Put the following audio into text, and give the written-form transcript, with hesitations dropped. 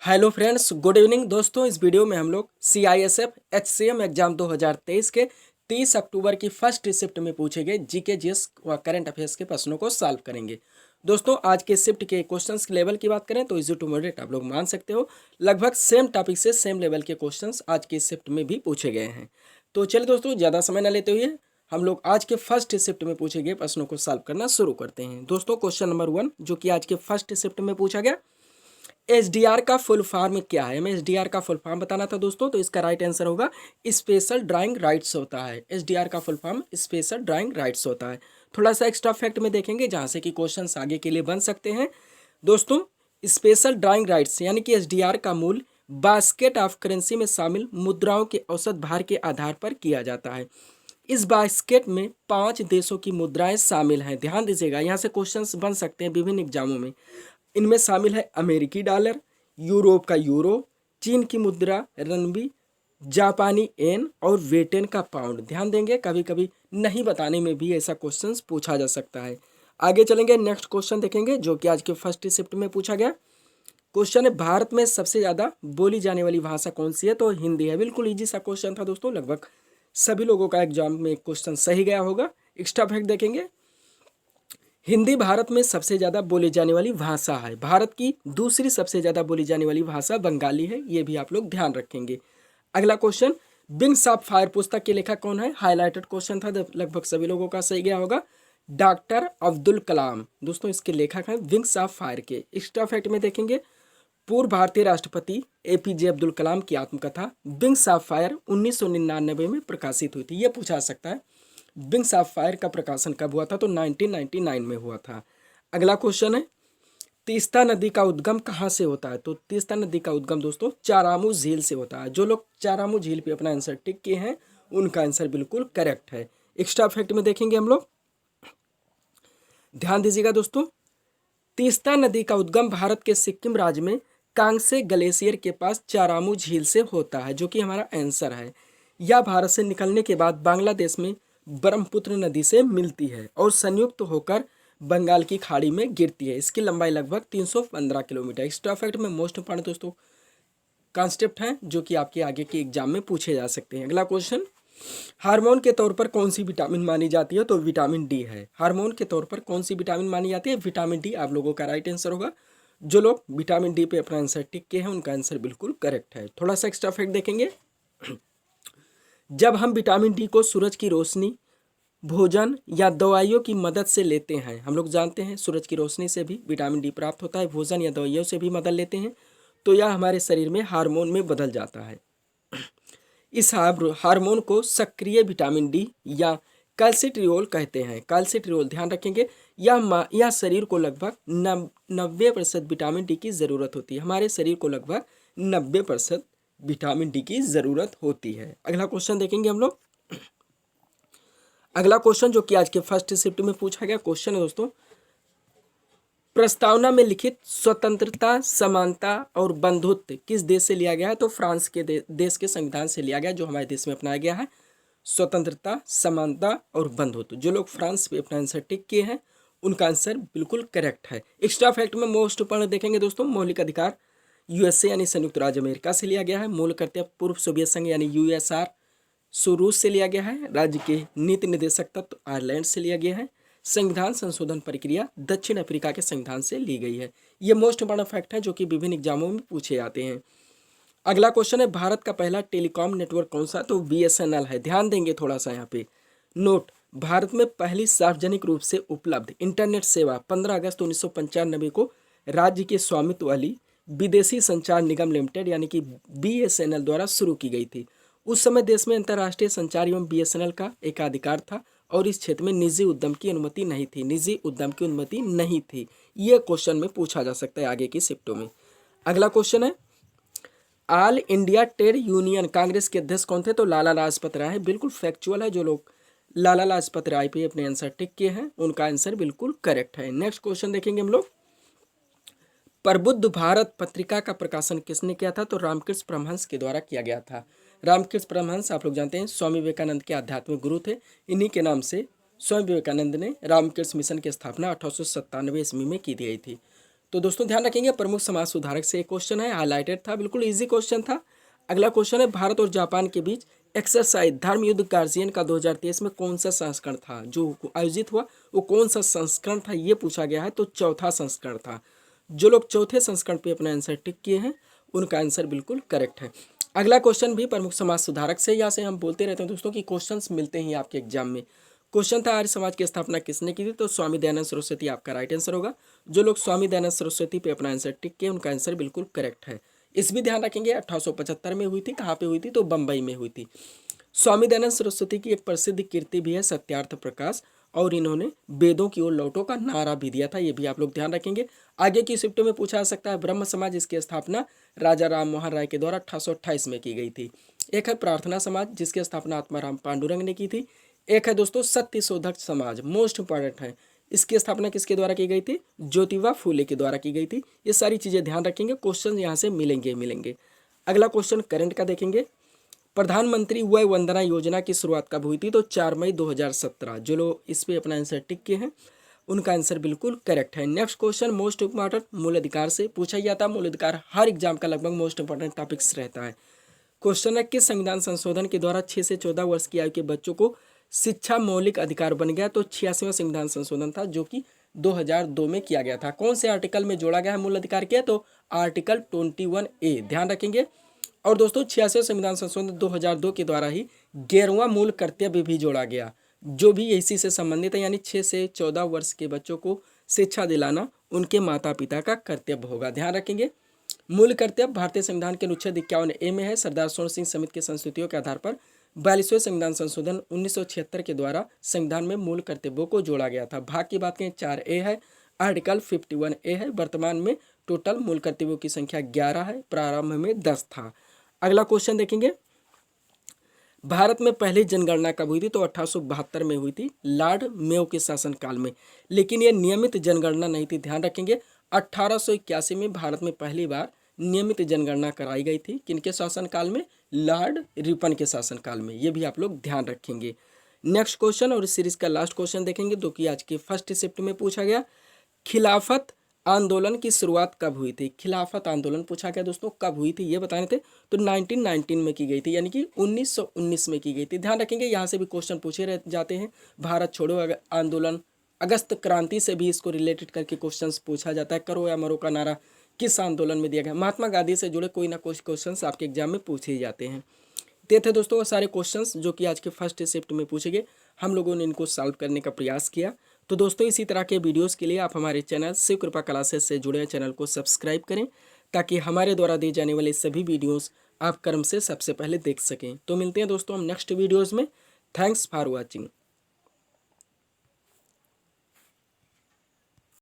Hello friends, good evening दोस्तों। इस video में हम लोग CISF HCM एग्जाम 2023 के 30 अक्टूबर की फर्स्ट शिफ्ट में पूछे गए जीके जीएस व करंट अफेयर्स के प्रश्नों को सॉल्व करेंगे। दोस्तों, आज के शिफ्ट के क्वेश्चंस के लेवल की बात करें तो इजी टू मॉडरेट आप लोग मान सकते हो। लगभग सेम टॉपिक से सेम लेवल के क्वेश्चंस आज के शिफ्ट में भी पूछे गए हैं। तो चलिए दोस्तों, ज़्यादा समय न लेते हुए हम लोग आज के फर्स्ट शिफ्ट में पूछे गए प्रश्नों को सॉल्व करना शुरू करते हैं। दोस्तों, क्वेश्चन नंबर 1 जो कि आज के फर्स्ट शिफ्ट में पूछा गया, एसडीआर का फुल फॉर्म क्या है। हमें एसडीआर का फुल फॉर्म बताना था दोस्तों, तो इसका राइट आंसर होगा स्पेशल ड्राइंग राइट्स होता है। एसडीआर का full form special drawing rights होता है। थोड़ा सा एक्स्ट्रा फैक्ट में देखेंगे जहाँ से कि क्वेश्चंस आगे के लिए बन सकते हैं। दोस्तों, स्पेशल ड्राइंग राइट्स यानी कि एसडीआर का मूल बास्केट ऑफ करेंसी में शामिल मुद्राओं के औसत भार के आधार पर किया जाता है। इस बास्केट में 5 देशों की मुद्राएं शामिल हैं। ध्यान दीजिएगा, यहाँ से क्वेश्चंस बन सकते हैं विभिन्न एग्जामों में। इनमें शामिल है अमेरिकी डॉलर, यूरोप का यूरो, चीन की मुद्रा रनबी, जापानी येन और वेटेन का पाउंड। ध्यान देंगे, कभी कभी नहीं बताने में भी ऐसा क्वेश्चंस पूछा जा सकता है। आगे चलेंगे, नेक्स्ट क्वेश्चन देखेंगे जो कि आज के फर्स्ट शिफ्ट में पूछा गया। क्वेश्चन है, भारत में सबसे ज़्यादा बोली जाने वाली भाषा कौन सी है। तो हिंदी है। बिल्कुल ईजी सा क्वेश्चन था दोस्तों, लगभग सभी लोगों का एग्जाम में क्वेश्चन सही गया होगा। एक्स्ट्रा फैक्ट देखेंगे, हिंदी भारत में सबसे ज़्यादा बोली जाने वाली भाषा है। भारत की दूसरी सबसे ज़्यादा बोली जाने वाली भाषा बंगाली है। ये भी आप लोग ध्यान रखेंगे। अगला क्वेश्चन, विंग्स ऑफ फायर पुस्तक के लेखक कौन है। हाईलाइटेड क्वेश्चन था, लगभग सभी लोगों का सही गया होगा। डॉक्टर अब्दुल कलाम दोस्तों इसके लेखक हैं विंग्स ऑफ फायर के। एक्स्ट्रा फैक्ट में देखेंगे, पूर्व भारतीय राष्ट्रपति APJ अब्दुल कलाम की आत्मकथा विंग्स ऑफ फायर 1999 में प्रकाशित हुई थी। ये पूछा जा सकता है विंग्स ऑफ फायर का प्रकाशन कब हुआ था। तो 1999 में हुआ था। अगला क्वेश्चन है, तीस्ता नदी का उद्गम कहाँ से होता है। तो तीस्ता नदी का उद्गम दोस्तों चारामू झील से होता है। जो लोग चारामू झील पे अपना आंसर टिक किए हैं उनका आंसर बिल्कुल करेक्ट है। एक्स्ट्रा फैक्ट में देखेंगे हम लोग, ध्यान दीजिएगा दोस्तों, तीस्ता नदी का उद्गम भारत के सिक्किम राज्य में कांगसे ग्लेशियर के पास चारामू झील से होता है, जो कि हमारा आंसर है। यह भारत से निकलने के बाद बांग्लादेश में ब्रह्मपुत्र नदी से मिलती है और संयुक्त होकर बंगाल की खाड़ी में गिरती है। इसकी लंबाई लगभग 315 किलोमीटर। एक्स्ट्रा फैक्ट में मोस्ट इंपॉर्टेंट दोस्तों कॉन्सेप्ट हैं जो कि आपके आगे के एग्जाम में पूछे जा सकते हैं। अगला क्वेश्चन, हार्मोन के तौर पर कौन सी विटामिन मानी जाती है। तो विटामिन डी है। हार्मोन के तौर पर कौन सी विटामिन मानी जाती है। विटामिन डी आप लोगों का राइट आंसर होगा। जो लोग विटामिन डी पे अपना आंसर टिक के हैं उनका आंसर बिल्कुल करेक्ट है। थोड़ा सा एक्स्ट्रा फैक्ट देखेंगे, जब हम विटामिन डी को सूरज की रोशनी, भोजन या दवाइयों की मदद से लेते हैं, हम लोग जानते हैं सूरज की रोशनी से भी विटामिन डी प्राप्त होता है, भोजन या दवाइयों से भी मदद लेते हैं, तो यह हमारे शरीर में हार्मोन में बदल जाता है। इस हार्मोन को सक्रिय विटामिन डी या कैल्सिट्रियोल कहते हैं। कैल्सिट्रियोल ध्यान रखेंगे, यह शरीर को लगभग 90% विटामिन डी की ज़रूरत होती है। हमारे शरीर को लगभग 90% विटामिन डी की ज़रूरत होती है। अगला क्वेश्चन देखेंगे हम लोग। अगला क्वेश्चन जो कि आज के फर्स्ट शिफ्ट में पूछा गया क्वेश्चन है दोस्तों, प्रस्तावना में लिखित स्वतंत्रता, समानता और बंधुत्व किस देश से लिया गया है। तो फ्रांस के देश के संविधान से लिया गया, जो हमारे देश में अपनाया गया है। स्वतंत्रता, समानता और बंधुत्व। जो लोग फ्रांस पे अपना आंसर टिक किए हैं उनका आंसर बिल्कुल करेक्ट है। एक्स्ट्रा फैक्ट में मोस्ट इंपॉर्टेंट देखेंगे दोस्तों, मौलिक अधिकार USA यानी संयुक्त राज्य अमेरिका से लिया गया है। मूल कर्तव्य पूर्व सोवियत संघ यानी USR रूस से लिया गया है। राज्य के नीति निदेशक तत्व आयरलैंड से लिया गया है। संविधान संशोधन प्रक्रिया दक्षिण अफ्रीका के संविधान से ली गई है। ये मोस्ट इंपॉर्टेंट फैक्ट है जो कि विभिन्न एग्जामों में पूछे जाते हैं। अगला क्वेश्चन है, भारत का पहला टेलीकॉम नेटवर्क कौन सा। तो BSNL है। ध्यान देंगे थोड़ा सा यहाँ पे नोट, भारत में पहली सार्वजनिक रूप से उपलब्ध इंटरनेट सेवा 15 अगस्त 1995 को राज्य के स्वामित्व वाली विदेशी संचार निगम लिमिटेड यानी कि BSNL द्वारा शुरू की गई थी। उस समय देश में अंतर्राष्ट्रीय संचार एवं BSNL का एकाधिकार था और इस क्षेत्र में निजी उद्यम की अनुमति नहीं थी। निजी उद्यम की अनुमति नहीं थी। ये क्वेश्चन में पूछा जा सकता है आगे की शिफ्टों में। अगला क्वेश्चन है, all India trade union Congress के अध्यक्ष कौन थे। तो लाला लाजपत राय है। बिल्कुल फैक्चुअल है। जो लोग लाला लाजपत राय पे अपने आंसर टिक किए हैं उनका आंसर बिल्कुल करेक्ट है। नेक्स्ट क्वेश्चन देखेंगे हम लोग, प्रबुद्ध भारत पत्रिका का प्रकाशन किसने किया था। तो रामकृष्ण परमहंस के द्वारा किया गया था। रामकृष्ण परमहंस आप लोग जानते हैं स्वामी विवेकानंद के आध्यात्मिक गुरु थे। इन्हीं के नाम से स्वामी विवेकानंद ने रामकृष्ण मिशन की स्थापना 1897 ईस्वी में की गई थी। तो दोस्तों ध्यान रखेंगे, प्रमुख समाज सुधारक से एक क्वेश्चन है, हाईलाइटेड था, बिल्कुल इजी क्वेश्चन था। अगला क्वेश्चन है, भारत और जापान के बीच एक्सरसाइज धर्म युद्ध गार्जियन का 2023 में कौन सा संस्करण था, जो आयोजित हुआ वो कौन सा संस्करण था, ये पूछा गया है। तो चौथा संस्करण था। जो लोग चौथे संस्करण पे अपना आंसर टिक किए हैं उनका आंसर बिल्कुल करेक्ट है। अगला क्वेश्चन भी प्रमुख समाज सुधारक से, यहाँ से हम बोलते रहते हैं दोस्तों कि क्वेश्चंस मिलते हैं आपके एग्जाम में। क्वेश्चन था, आर्य समाज की स्थापना किसने की थी, तो स्वामी दयानंद सरस्वती आपका राइट आंसर होगा। जो लोग स्वामी दयानंद सरस्वती पे अपना आंसर टिक किए उनका आंसर बिल्कुल करेक्ट है। इस भी ध्यान रखेंगे, 1875 में हुई थी। कहाँ पे हुई थी, तो बम्बई में हुई थी। स्वामी दयानंद सरस्वती की एक प्रसिद्ध कीर्ति भी है सत्यार्थ प्रकाश, और इन्होंने वेदों की ओर लौटो का नारा भी दिया था, ये भी आप लोग ध्यान रखेंगे। आगे की शिफ्ट में पूछा जा सकता है, ब्रह्म समाज, इसकी स्थापना राजा राम मोहन राय के द्वारा 1828 में की गई थी। एक है प्रार्थना समाज, जिसकी स्थापना आत्माराम पांडुरंग ने की थी। एक है दोस्तों सत्य शोधक समाज, मोस्ट इंपॉर्टेंट है, इसकी स्थापना किसके द्वारा की गई थी, ज्योतिबा फूले के द्वारा की गई थी। ये सारी चीज़ें ध्यान रखेंगे, क्वेश्चन यहाँ से मिलेंगे। अगला क्वेश्चन करंट का देखेंगे, प्रधानमंत्री वय वंदना योजना की शुरुआत कब हुई थी, तो 4 मई 2017। जो लोग इस पे अपना आंसर टिक किए हैं उनका आंसर बिल्कुल करेक्ट है। नेक्स्ट क्वेश्चन मोस्ट इंपॉर्टेंट, मूल अधिकार से पूछा गया था। मूल अधिकार हर एग्जाम का लगभग मोस्ट इंपॉर्टेंट टॉपिक्स रहता है। क्वेश्चन है, किस संविधान संशोधन के द्वारा 6 से 14 वर्ष की आयु के बच्चों को शिक्षा मौलिक अधिकार बन गया, तो 86वां संविधान संशोधन था, जो कि 2002 में किया गया था। कौन से आर्टिकल में जोड़ा गया है मूल अधिकार के, तो आर्टिकल 21A, ध्यान रखेंगे। और दोस्तों 86वां संविधान संशोधन 2002 के द्वारा ही 11वां मूल कर्तव्य भी जोड़ा गया, जो भी इसी से संबंधित है, यानी 6 से 14 वर्ष के बच्चों को शिक्षा दिलाना उनके माता पिता का कर्तव्य होगा, ध्यान रखेंगे। मूल कर्तव्य भारतीय संविधान के अनुच्छेद 51A में है। सरदार स्वर्ण सिंह समिति के संस्तुतियों के आधार पर 42वें संविधान संशोधन 1976 के द्वारा संविधान में मूल कर्तव्यों को जोड़ा गया था। भाग की बात करें 4A है, आर्टिकल 51A है। वर्तमान में टोटल मूल कर्तव्यों की संख्या 11 है, प्रारंभ में 10 था। अगला क्वेश्चन देखेंगे, भारत में पहली जनगणना कब हुई थी, तो 1872 में हुई थी, लॉर्ड मेयो के शासनकाल में। लेकिन यह नियमित जनगणना नहीं थी, ध्यान रखेंगे। 1881 में भारत में पहली बार नियमित जनगणना कराई गई थी, किनके शासनकाल में, लॉर्ड रिपन के शासनकाल में। ये भी आप लोग ध्यान रखेंगे। नेक्स्ट क्वेश्चन और इस सीरीज का लास्ट क्वेश्चन देखेंगे, जो कि आज के फर्स्ट शिफ्ट में पूछा गया, खिलाफत आंदोलन की शुरुआत कब हुई थी। खिलाफत आंदोलन पूछा गया दोस्तों, कब हुई थी ये बताने थे, तो 1919 में की गई थी, यानी कि 1919 में की गई थी। ध्यान रखेंगे, यहाँ से भी क्वेश्चन पूछे रह जाते हैं। भारत छोड़ो आंदोलन, अगस्त क्रांति से भी इसको रिलेटेड करके क्वेश्चंस पूछा जाता है। करो या मरो का नारा किस आंदोलन में दिया गया, महात्मा गांधी से जुड़े कोई ना कोई क्वेश्चन आपके एग्जाम में पूछे जाते हैं। ये थे दोस्तों वो सारे क्वेश्चंस जो कि आज के फर्स्ट शिफ्ट में पूछे गए। हम लोगों ने इनको सॉल्व करने का प्रयास किया। तो दोस्तों इसी तरह के वीडियोस के लिए आप हमारे चैनल शिव कृपा क्लासेस से जुड़े चैनल को सब्सक्राइब करें, ताकि हमारे द्वारा दी जाने वाले सभी वीडियोस आप क्रम से सबसे पहले देख सकें। तो मिलते हैं दोस्तों हम नेक्स्ट वीडियोज़ में। Thanks for watching.